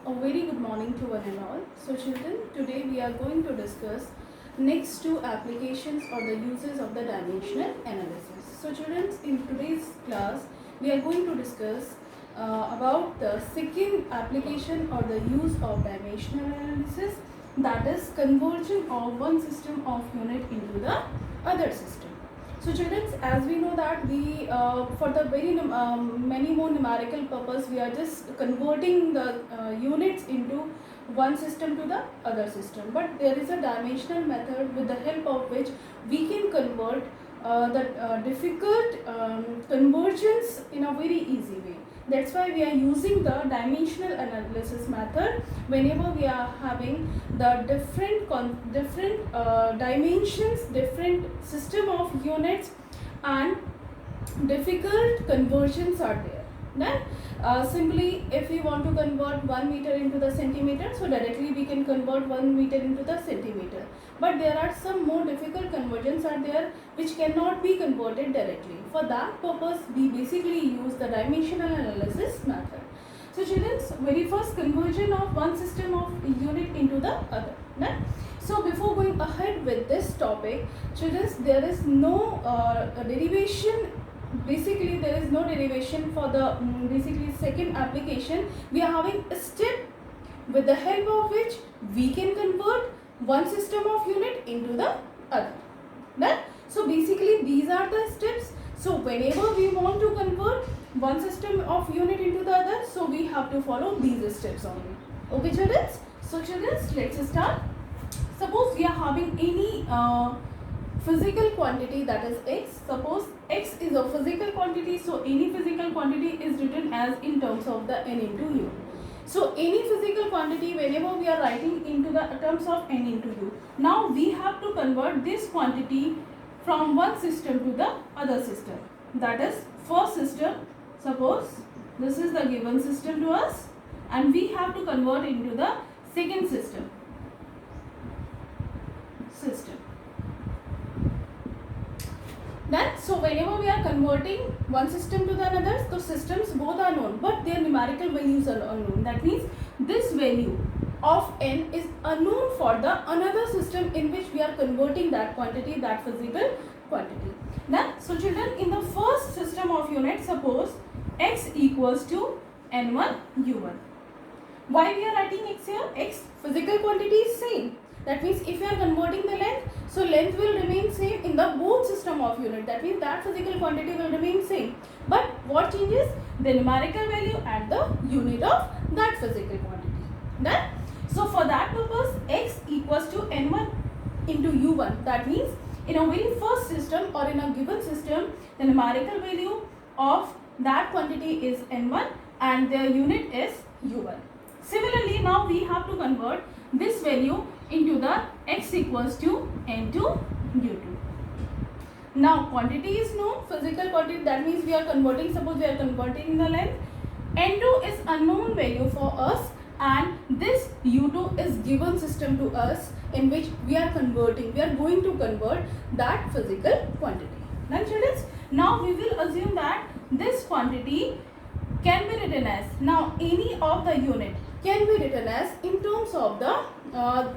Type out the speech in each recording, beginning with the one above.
A very good morning to one and all. So children, today we are going to discuss next two applications or the uses of the dimensional analysis. So children, in today's class we are going to discuss about the second application or the use of dimensional analysis, that is conversion of one system of unit into the other system. So children, as we know that we for the very many more numerical purpose, we are just converting the units into one system to the other system, but there is a dimensional method with the help of which we can convert the difficult conversions in a very easy way. That's why we are using the dimensional analysis method whenever we are having the different dimensions, different system of units, and difficult conversions are there. Then simply if we want to convert 1 meter into the centimeter, so directly we can convert 1 meter into the centimeter. But there are some more difficult conversions are there which cannot be converted directly. For that purpose, we basically use the dimensional analysis method. So children's very first conversion of one system of unit into the other. Right? So before going ahead with this topic, children's, there is no derivation. Basically, there is no derivation for the basically second application. We are having a step with the help of which we can convert one system of unit into the other. Right? So basically, these are the steps. So whenever we want to convert one system of unit into the other, so we have to follow these steps only. Okay, children? So children, let's start. Suppose we are having any physical quantity, that is x. Suppose x is a physical quantity, so any physical quantity is written as in terms of the n into u. So any physical quantity, whenever we are writing into the terms of n into u, now we have to convert this quantity from one system to the other system. That is first system. Suppose this is the given system to us, and we have to convert into the second system. Then, so whenever we are converting one system to the another, the systems both are known, but their numerical values are unknown. That means this value of n is unknown for the another system in which we are converting that quantity, that physical quantity. Then, so children, in the first system of units, suppose x equals to n1 u1. Why we are writing x here? X physical quantity is same. That means if you are converting the length, so length will remain same in the both system of unit. That means that physical quantity will remain same. But what changes? The numerical value at the unit of that physical quantity. Then, so for that purpose, x equals to n1 into u1. That means in a very first system or in a given system, the numerical value of that quantity is n1 and their unit is u1. Similarly, now we have to convert this value into the x equals to n2 u2. Now quantity is known, physical quantity, that means we are converting, suppose we are converting the length. n2 is unknown value for us, and this u2 is given system to us in which we are converting, we are going to convert that physical quantity. Now children, now we will assume that this quantity can be written as, now any of the unit can be written as in terms of the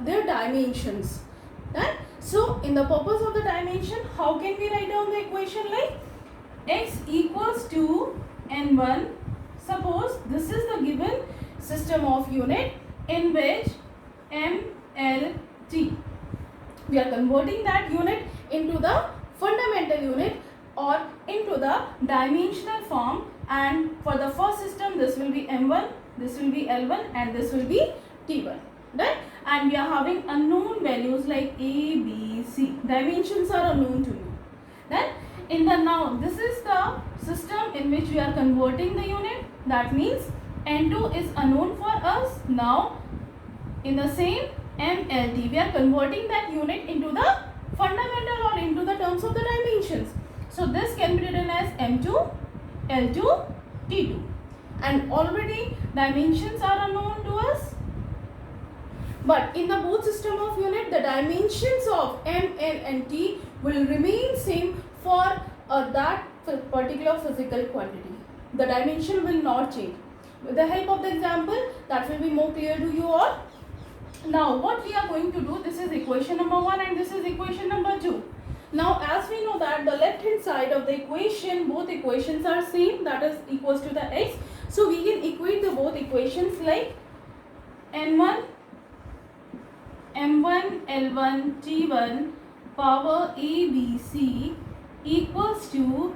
their dimensions. Right? So in the purpose of the dimension, how can we write down the equation like x equals to n1. Suppose this is the given system of unit in which m, l, t. We are converting that unit into the fundamental unit or into the dimensional form, and for the first system this will be m1, this will be l1, and this will be t1. Right? And we are having unknown values like a, b, c. Dimensions are unknown to you. Then in the now, this is the system in which we are converting the unit. That means n2 is unknown for us. Now in the same mlt, we are converting that unit into the fundamental or into the terms of the dimensions. So this can be written as m2, l2, t2. And already dimensions are unknown to us. But in the both system of unit, the dimensions of m, l and t will remain same for that particular physical quantity. The dimension will not change. With the help of the example, That will be more clear to you all. Now what we are going to do, this is equation number 1 and this is equation number 2. Now as we know that the left hand side of the equation, both equations are same, that is equals to the x. So we can equate the both equations like n1 m1 l1 t1 power a b c equals to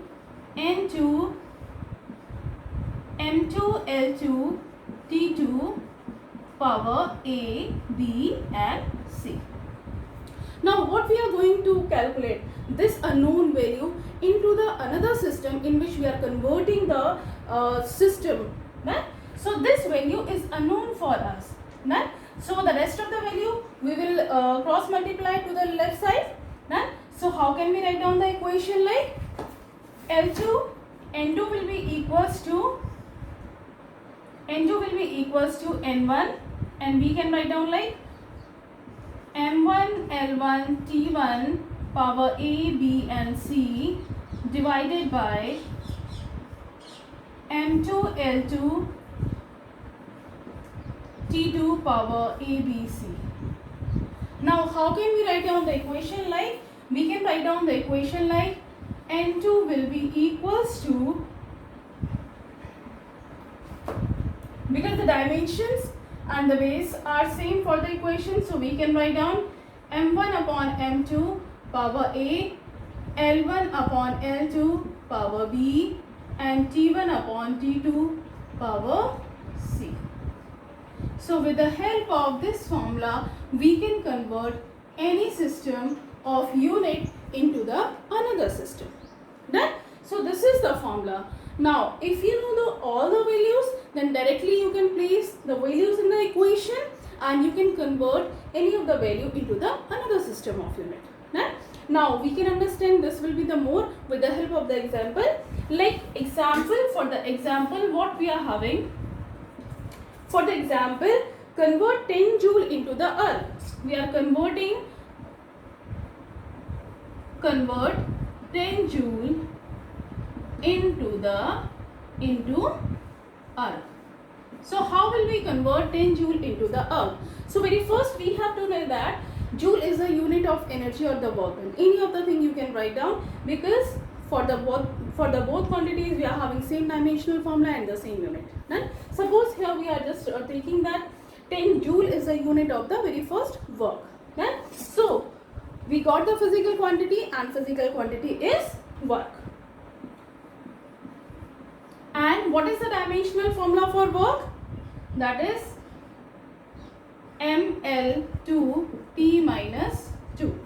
n2 m2 l2 t2 power a, b and c. Now what we are going to calculate, this unknown value into the another system in which we are converting the system. Right? So this value is unknown for us. Right? So the rest of the value we will cross multiply to the left side. Right? So how can we write down the equation like L2, N2 will be equals to N1 and we can write down like M1 L1 T1 power A, B and C divided by M2 L2 T2 power A, B, C. Now how can we write down the equation like? We can write down the equation like N2 will be equals to, because the dimensions and the base are same for the equation, so we can write down m1 upon m2 power a, l1 upon l2 power b and t1 upon t2 power c. So with the help of this formula we can convert any system of unit into the another system. Done? So this is the formula. Now if you know all the values, then directly you can place the values in the equation and you can convert any of the value into the another system of unit. Right? Now we can understand this will be the more with the help of the example. Like example, for the example what we are having, for the example, convert 10 joule into the earth. We are convert 10 joule into earth. So how will we convert 10 joule into the earth? So very first we have to know that joule is a unit of energy or the work. And any of the thing you can write down, because for the both quantities we are having same dimensional formula and the same unit. Right? Suppose here we are just taking that 10 joule is a unit of the very first work. Right? So we got the physical quantity and physical quantity is work. And what is the dimensional formula for work? That is ML2 T minus 2.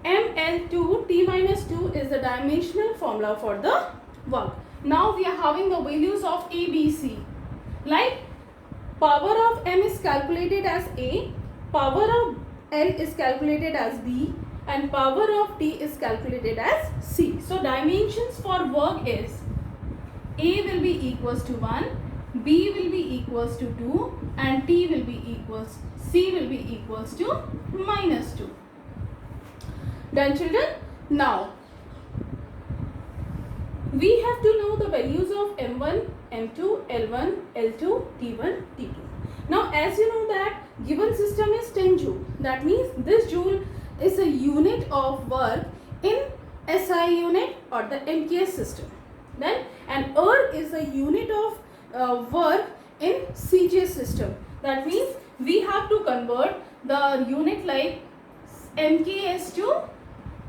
ML2 T minus 2 is the dimensional formula for the work. Now we are having the values of A, B, C. Like power of M is calculated as A, power of L is calculated as B and power of T is calculated as C. So dimensions for work is A will be equals to 1, B will be equals to 2 and C will be equals to minus 2. Done children? Now we have to know the values of M1, M2, L1, L2, T1, T2. Now as you know that given system is 10 joule, that means this joule is a unit of work in SI unit or the MKS system. Then and earth is a unit of work in CGS system. That means we have to convert the unit like MKS to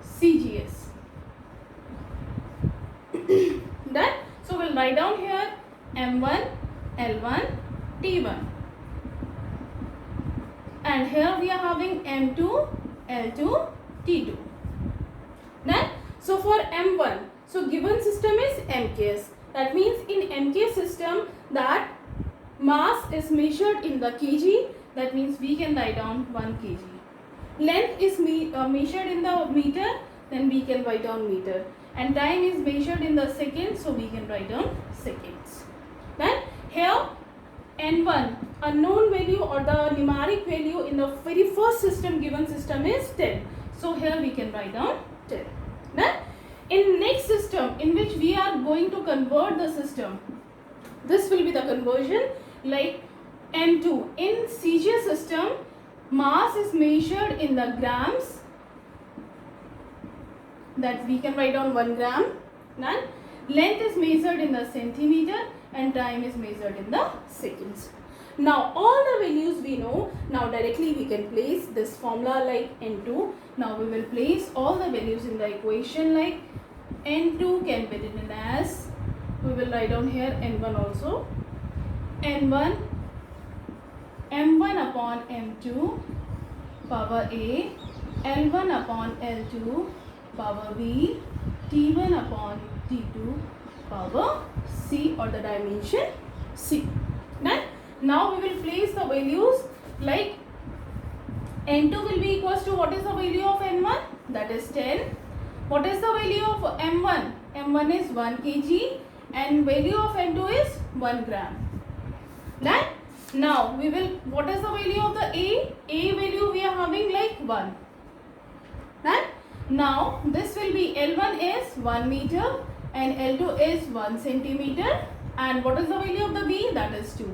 CGS. Done? So we'll write down here M1, L1, T1. And here we are having M2, L2, T2. Then, so for M1, so given system is MKS. That means in MKS system that mass is measured in the kg. That means we can write down 1 kg. Length is measured in the meter. Then we can write down meter. And time is measured in the seconds. So we can write down seconds. Then here N1 unknown value or the numeric value in the very first system given system is 10. So here we can write down 10. Then in next system in which we are going to convert the system, this will be the conversion like N2. In CGS system, mass is measured in the grams, that we can write down 1 gram. Then length is measured in the centimeter and time is measured in the seconds. Now all the values we know. Now directly we can place this formula like N2. Now we will place all the values in the equation like N2 can be written as, we will write down here N1 also. N1 M1 upon M2 power A, L1 upon L2 power B, T1 upon T2 power C, or the dimension C. Then now we will place the values like N2 will be equals to, what is the value of N1? That is 10. What is the value of M1? M1 is 1 kg and value of N2 is 1 gram. Then now we will, what is the value of the A? A value we are having like 1. Then now this will be, L1 is 1 meter and L2 is 1 centimeter, and what is the value of the B? That is 2.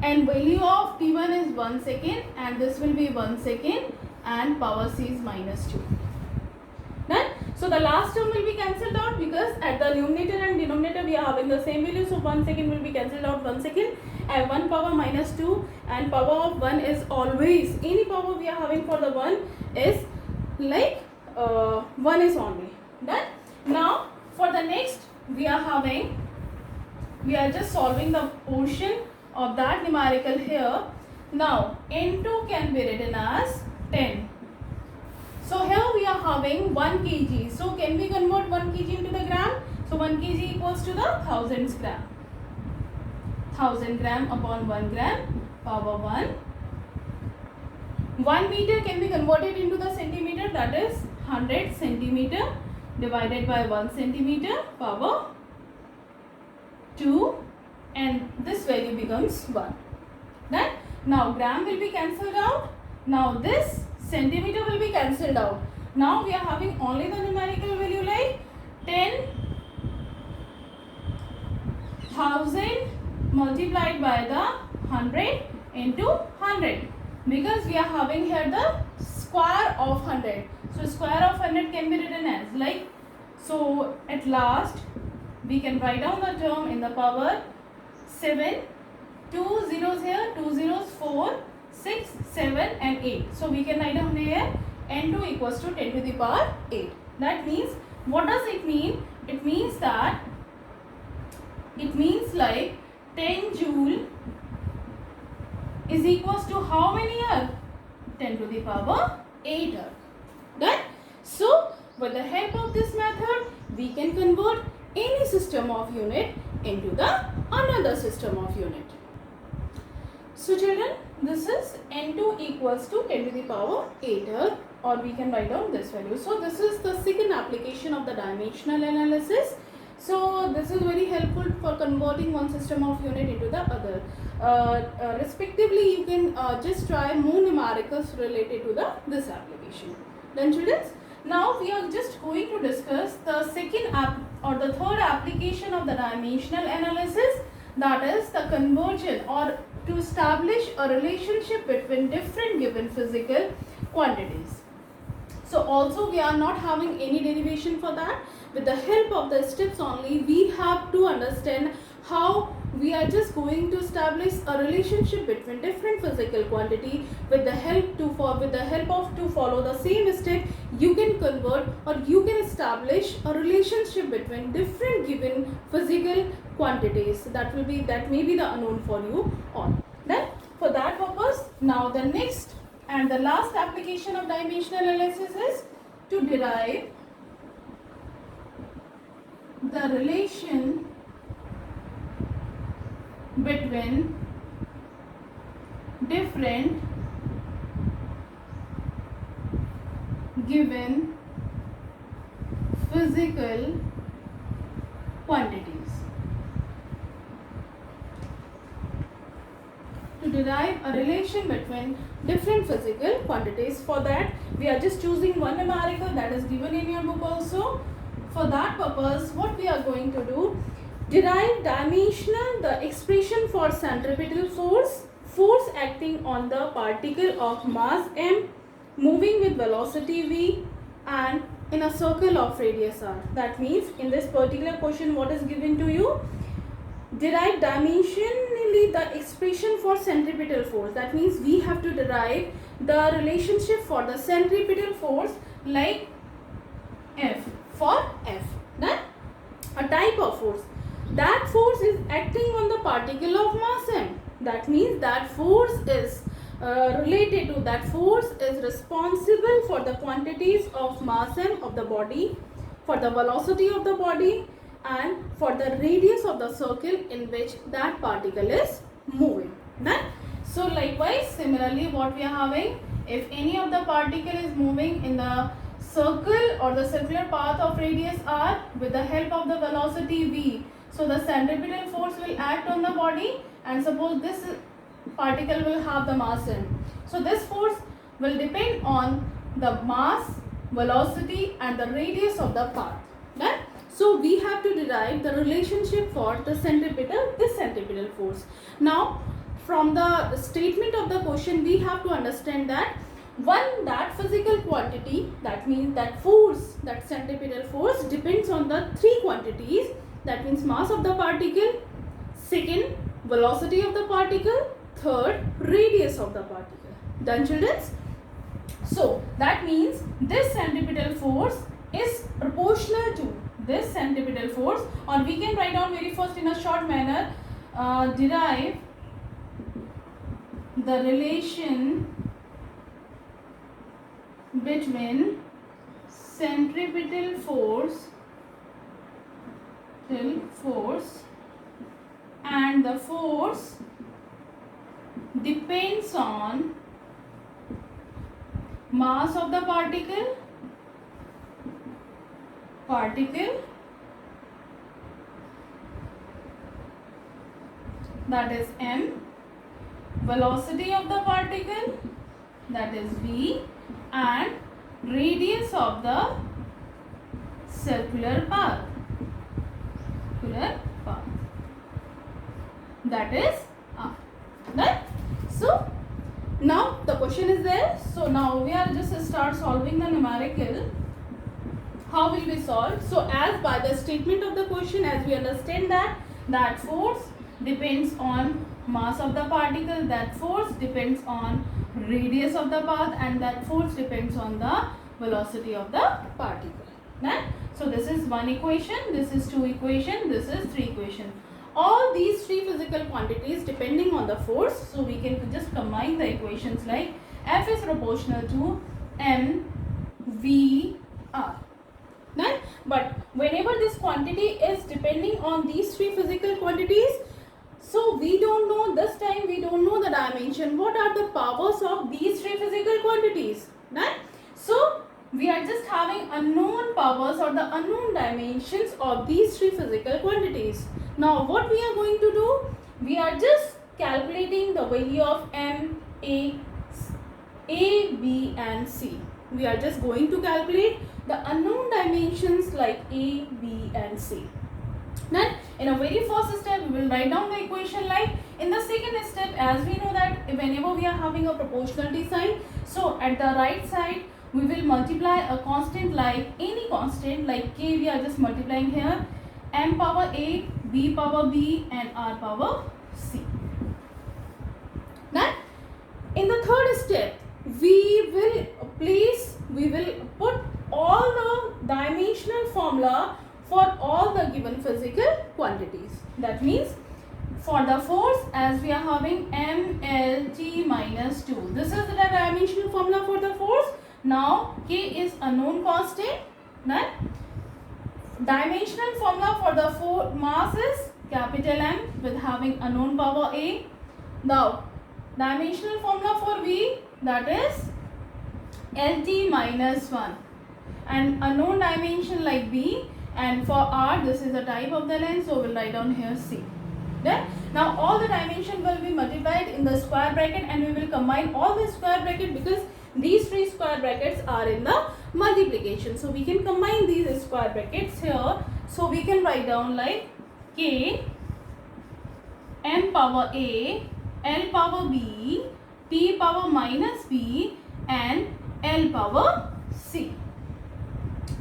And value of T1 is 1 second and this will be 1 second and power C is minus 2. Then so the last term will be cancelled out because at the numerator and denominator we are having the same value. So 1 second will be cancelled out 1 second and 1 power minus 2, and power of 1 is always, any power we are having for the 1 is like 1 is only. Then now for the next we are having, we are just solving the portion of that numerical here. Now N2 can be written as 10. So here we are having 1 kg. So can we convert 1 kg into the gram? So 1 kg equals to the 1000 gram. 1000 gram upon 1 gram power 1. 1 meter can be converted into the centimeter, that is 100 centimeter divided by 1 centimeter power 2, and this value becomes 1. Then now gram will be cancelled out. Now this centimeter will be cancelled out. Now we are having only the numerical value like 10,000 multiplied by the 100 into 100, because we are having here the square of 100. So square of 100 can be written as like, so at last we can write down the term in the power 7, 2 zeros here, 2 zeros, 4, 6, 7 and 8. So we can write down here N2 equals to 10 to the power 8. That means, what does it mean? It means that, it means like 10 joule is equals to how many earth? 10 to the power 8 earth. Done? So with the help of this method we can convert any system of unit into the another system of unit. So children, this is N2 equals to 10 to the power 8 earth, or we can write down this value. So this is the second application of the dimensional analysis. So this is very helpful for converting one system of unit into the other. Respectively, you can just try more numericals related to this application. Then children, now we are just going to discuss the second or the third application of the dimensional analysis, that is the conversion or to establish a relationship between different given physical quantities. So also we are not having any derivation for that. With the help of the steps only, we have to understand how we are just going to establish a relationship between different physical quantity. With the help of to follow the same step, you can convert or you can establish a relationship between different given physical quantities. That may be the unknown for you all. Then for that purpose, now the next and the last application of dimensional analysis is to derive the relation between different given physical quantities. To derive a relation between different physical quantities, for that we are just choosing one numerical that is given in your book also. For that purpose, what we are going to do, Derive dimensional, the expression for centripetal force, force acting on the particle of mass m, moving with velocity v, and in a circle of radius r. That means in this particular question, what is given to you? Derive dimensionally the expression for centripetal force. That means we have to derive the relationship for the centripetal force like F for F. Then a type of force. That force is acting on the particle of mass m. That means that force is related to, that force is responsible for the quantities of mass m of the body, for the velocity of the body, and for the radius of the circle in which that particle is moving. Then, so likewise, similarly, what we are having, if any of the particle is moving in the circle or the circular path of radius r with the help of the velocity v, so the centripetal force will act on the body, and suppose this particle will have the mass m. So this force will depend on the mass, velocity, and the radius of the path. Right? So we have to derive the relationship for the centripetal, this centripetal force. Now, from the statement of the question, we have to understand that one, that physical quantity, that means that force, that centripetal force depends on the three quantities, that means mass of the particle, second, velocity of the particle, third, radius of the particle. Done, children? So that means this centripetal force is proportional to this centripetal force, or we can write down very first in a short manner, derive the relation between centripetal force and the force depends on mass of the particle, that is m, velocity of the particle, that is v, and radius of the circular path, that is r. Right? So now the question is there. So now we are just start solving the numerical. How will we solve? So as by the statement of the question, as we understand that force depends on mass of the particle, that force depends on radius of the path, and that force depends on the velocity of the particle. Right? So this is one equation, this is two equation, this is three equation. All these three physical quantities depending on the force, so we can just combine the equations like F is proportional to m v r. Right? But whenever this quantity is depending on these three physical quantities, so we don't know, this time we don't know the dimension. What are the powers of these three physical quantities? Right? So we are just having unknown powers or the unknown dimensions of these three physical quantities. Now what we are going to do? We are just calculating the value of m, a, b and c. We are just going to calculate the unknown dimensions like a, b and c. Then in a very first step we will write down the equation like, in the second step, as we know that whenever we are having a proportionality sign, so at the right side we will multiply a constant like any constant like k, we are just multiplying here, m power a, b power b and r power c. Then in the third step we will put all the dimensional formula for all the given physical quantities. That means for the force, as we are having mlt minus 2, this is the dimensional formula for the force. Now k is a known constant. Then dimensional formula for the mass is capital M with having a known power a. Now dimensional formula for v, that is lt minus 1, and a known dimension like b, and for r this is a type of the length, so we'll write down here c. Then now all the dimension will be multiplied in the square bracket, and we will combine all the square bracket because these three square brackets are in the multiplication. So we can combine these square brackets here. So we can write down like k m power a, l power b, t power minus b and l power c.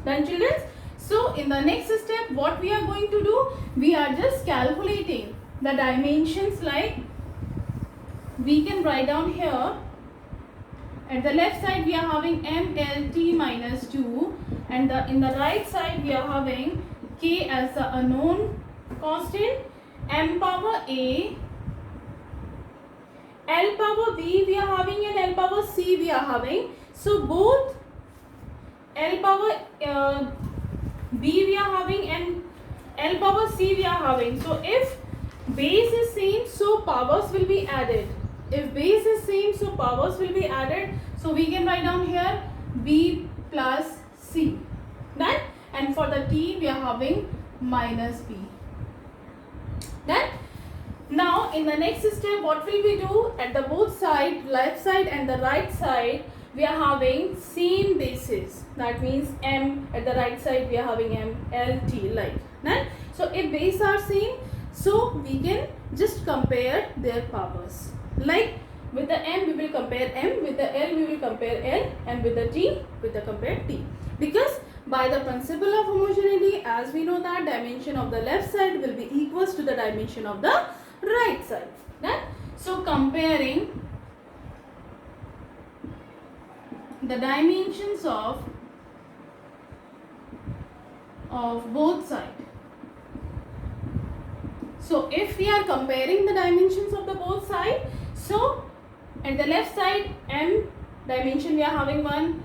Done, children? So in the next step, what we are going to do, we are just calculating the dimensions. Like we can write down here, at the left side we are having m l t minus 2, and in the right side we are having k as the unknown constant, m power a, l power b we are having and l power c we are having. So both l power b we are having and l power c we are having. So if base is same, so powers will be added. If base is same, so powers will be added. So we can write down here b plus c. Done? And for the t we are having minus b. Done? Now in the next step, what will we do? At the both side, left side and the right side, we are having same bases. That means m, at the right side we are having m, l, t, like that. So if base are same, so we can just compare their powers. Like with the m we will compare m, with the l we will compare l, and with the t we will compare t. Because by the principle of homogeneity, as we know that dimension of the left side will be equals to the dimension of the right side. Right? So comparing the dimensions of both sides. So if we are comparing the dimensions of the both side, so at the left side m dimension we are having 1,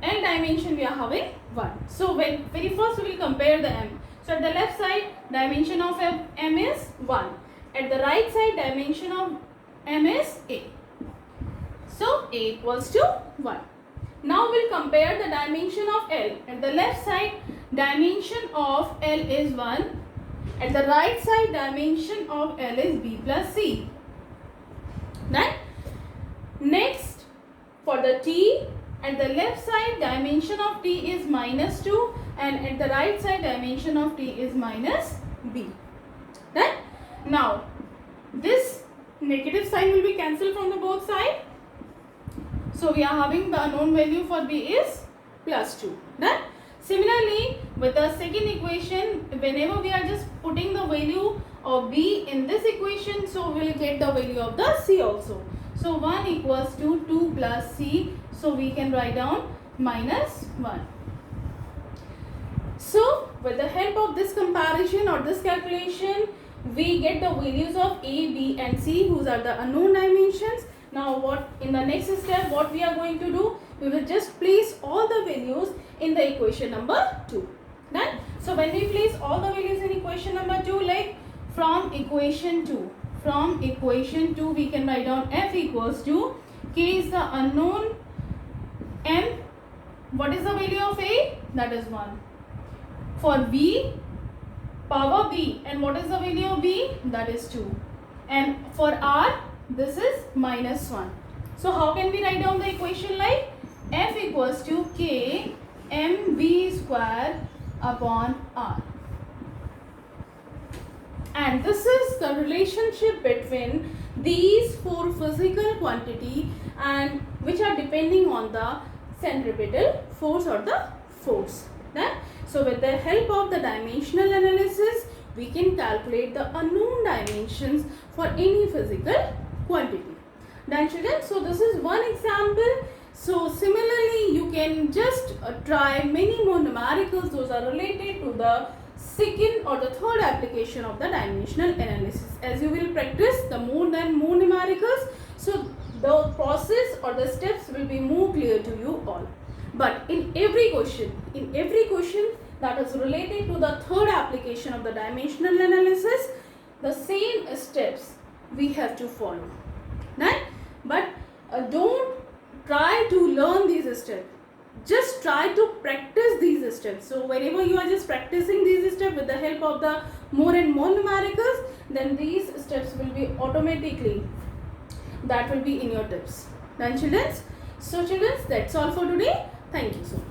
l dimension we are having 1. So when very first we will compare the m. So at the left side dimension of m is 1. At the right side dimension of m is a. So a equals to 1. Now we'll compare the dimension of l. At the left side dimension of l is 1. At the right side dimension of l is b plus c. Right? Next, for the t, at the left side dimension of t is minus 2 and at the right side dimension of t is minus b. Right? Now, this negative sign will be cancelled from the both sides. So we are having the unknown value for b is plus 2. Right? Similarly, with the second equation, whenever we are just putting the value of b in this equation, so we will get the value of the c also. So 1 equals to 2 plus c, so we can write down minus 1. So with the help of this comparison or this calculation, we get the values of a, b and c, whose are the unknown dimensions. Now what in the next step, what we are going to do, we will just place all the values in the equation number 2. Done? So when we place all the values in equation number 2, like from equation 2 we can write down f equals to k is the unknown, m, what is the value of a? That is 1. For b, power b, and what is the value of b? That is 2. And for r, this is minus 1. So how can we write down the equation like f equals to k mv square upon r. And this is the relationship between these four physical quantity and which are depending on the centripetal force or the force. Right? So with the help of the dimensional analysis, we can calculate the unknown dimensions for any physical quantity. Done, children? So this is one example. So similarly, you can just try many more numericals. Those are related to the second or the third application of the dimensional analysis. As you will practice the more numericals, so the process or the steps will be more clear to you all. But in every question that is related to the third application of the dimensional analysis, the same steps we have to follow. Right? But don't try to learn these steps. Just try to practice these steps. So whenever you are just practicing these steps with the help of the more and more numericals, then these steps will be automatically, that will be in your tips. Done, children? So children, that's all for today. Thank you so much.